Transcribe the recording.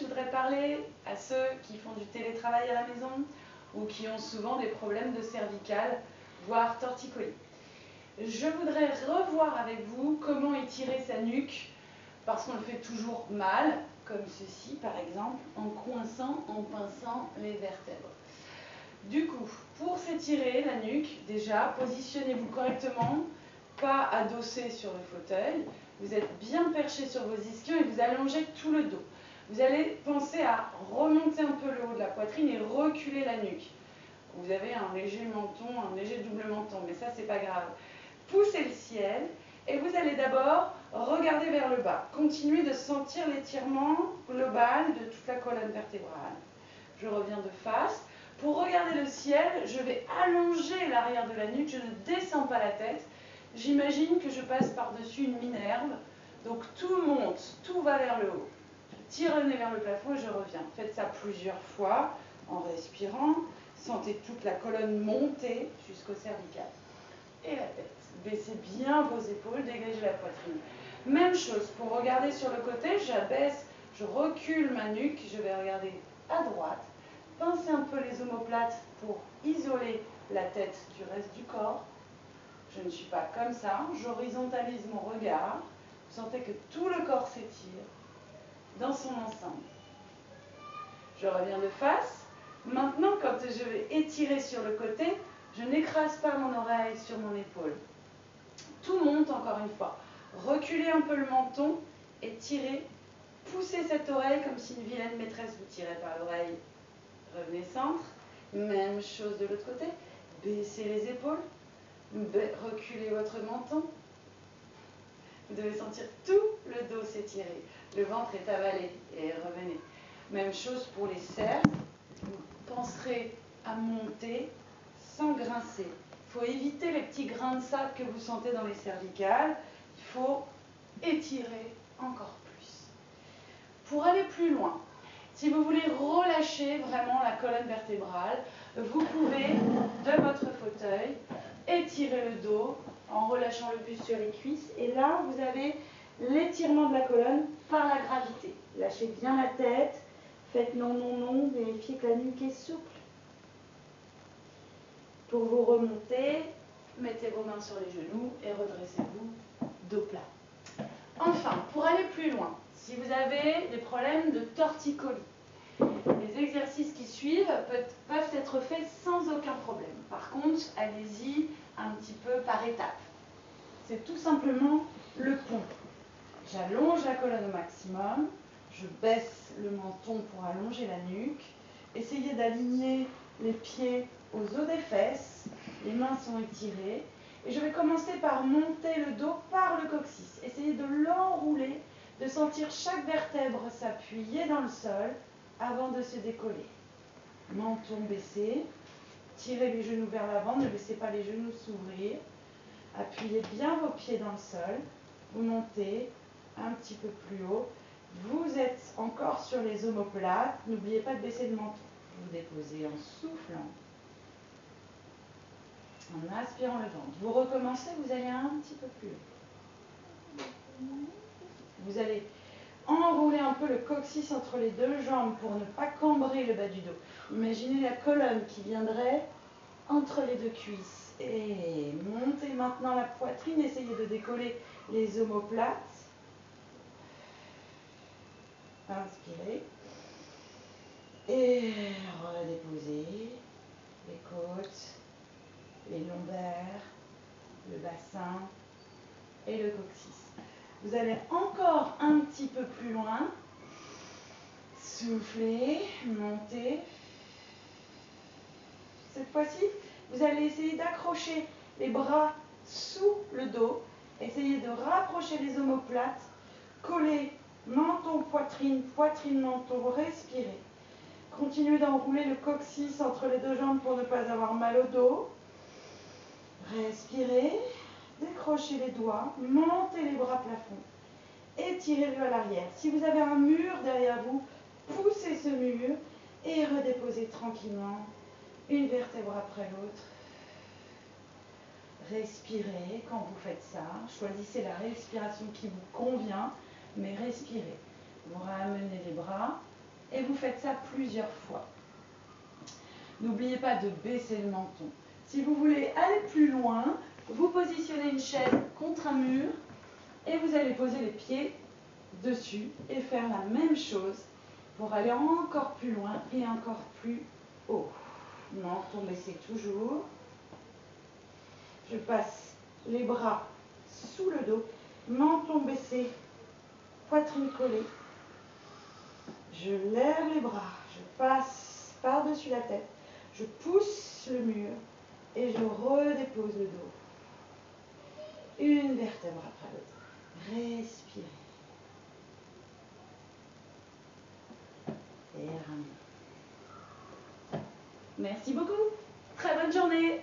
je voudrais parler à ceux qui font du télétravail à la maison ou qui ont souvent des problèmes de cervicales, voire torticolis. Je voudrais revoir avec vous comment étirer sa nuque, parce qu'on le fait toujours mal, comme ceci par exemple, en coinçant, en pinçant les vertèbres. Du coup, pour s'étirer la nuque, déjà, positionnez-vous correctement, pas adossé sur le fauteuil. Vous êtes bien perché sur vos ischions et vous allongez tout le dos. Vous allez penser à remonter un peu le haut de la poitrine et reculer la nuque. Vous avez un léger menton, un léger double menton, mais ça, c'est pas grave. Poussez le ciel et vous allez d'abord regarder vers le bas. Continuez de sentir l'étirement global de toute la colonne vertébrale. Je reviens de face. Pour regarder le ciel, je vais allonger l'arrière de la nuque, je ne descends pas la tête. J'imagine que je passe par-dessus une minerve, donc tout monte, tout va vers le haut. Je tire le nez vers le plafond et je reviens. Faites ça plusieurs fois en respirant. Sentez toute la colonne monter jusqu'au cervical. Et la tête. Baissez bien vos épaules, dégagez la poitrine. Même chose, pour regarder sur le côté, j'abaisse, je recule ma nuque, je vais regarder à droite. Pincez un peu les omoplates pour isoler la tête du reste du corps. Je ne suis pas comme ça, j'horizontalise mon regard. Vous sentez que tout le corps s'étire dans son ensemble. Je reviens de face. Maintenant, quand je vais étirer sur le côté, je n'écrase pas mon oreille sur mon épaule. Tout monte encore une fois. Reculez un peu le menton, étirez, poussez cette oreille comme si une vilaine maîtresse vous tirait par l'oreille. Revenez centre, même chose de l'autre côté. Baissez les épaules, reculez votre menton. Vous devez sentir tout le dos s'étirer. Le ventre est avalé et revenez. Même chose pour les cercles. Vous penserez à monter sans grincer. Il faut éviter les petits grains de sable que vous sentez dans les cervicales. Il faut étirer encore plus. Pour aller plus loin, si vous voulez relâcher vraiment la colonne vertébrale, vous pouvez, de votre fauteuil, étirer le dos en relâchant le buste sur les cuisses. Et là, vous avez l'étirement de la colonne par la gravité. Lâchez bien la tête. Faites non, non, non. Vérifiez que la nuque est souple. Pour vous remonter, mettez vos mains sur les genoux et redressez-vous dos plat. Enfin, pour aller plus loin, si vous avez des problèmes de torticolis, les exercices qui suivent peuvent être faits sans aucun problème. Par contre, allez-y un petit peu par étapes. C'est tout simplement le pont. J'allonge la colonne au maximum, je baisse le menton pour allonger la nuque. Essayez d'aligner les pieds aux os des fesses, les mains sont étirées. Et je vais commencer par monter le dos par le coccyx. Essayez de l'enrouler, de sentir chaque vertèbre s'appuyer dans le sol avant de se décoller. Menton baissé, tirez les genoux vers l'avant, ne laissez pas les genoux s'ouvrir. Appuyez bien vos pieds dans le sol, vous montez un petit peu plus haut. Vous êtes encore sur les omoplates, n'oubliez pas de baisser le menton. Vous déposez en soufflant, en aspirant le ventre. Vous recommencez, vous allez un petit peu plus haut. Vous allez enrouler un peu le coccyx entre les deux jambes pour ne pas cambrer le bas du dos. Imaginez la colonne qui viendrait entre les deux cuisses. Et montez maintenant la poitrine, essayez de décoller les omoplates. Inspirez. Et redéposez les côtes, les lombaires, le bassin et le coccyx. Vous allez encore un petit peu plus loin. Soufflez, montez. Cette fois-ci, vous allez essayer d'accrocher les bras sous le dos. Essayez de rapprocher les omoplates. Collez menton, poitrine, poitrine, menton. Respirez. Continuez d'enrouler le coccyx entre les deux jambes pour ne pas avoir mal au dos. Respirez. Décrochez les doigts. Montez les bras plafond. Étirez-le à l'arrière. Si vous avez un mur derrière vous, poussez ce mur et redéposez tranquillement une vertèbre après l'autre. Respirez quand vous faites ça. Choisissez la respiration qui vous convient, mais respirez. Vous ramenez les bras, Et vous faites ça plusieurs fois. N'oubliez pas de baisser le menton. Si vous voulez aller plus loin, vous positionnez une chaise contre un mur et vous allez poser les pieds dessus et faire la même chose pour aller encore plus loin et encore plus haut. Menton baissé toujours. Je passe les bras sous le dos, menton baissé, poitrine collée. Je lève les bras, je passe par-dessus la tête, je pousse le mur et je redépose le dos. Une vertèbre après l'autre. Respirez. Et ramenez. Merci beaucoup. Très bonne journée.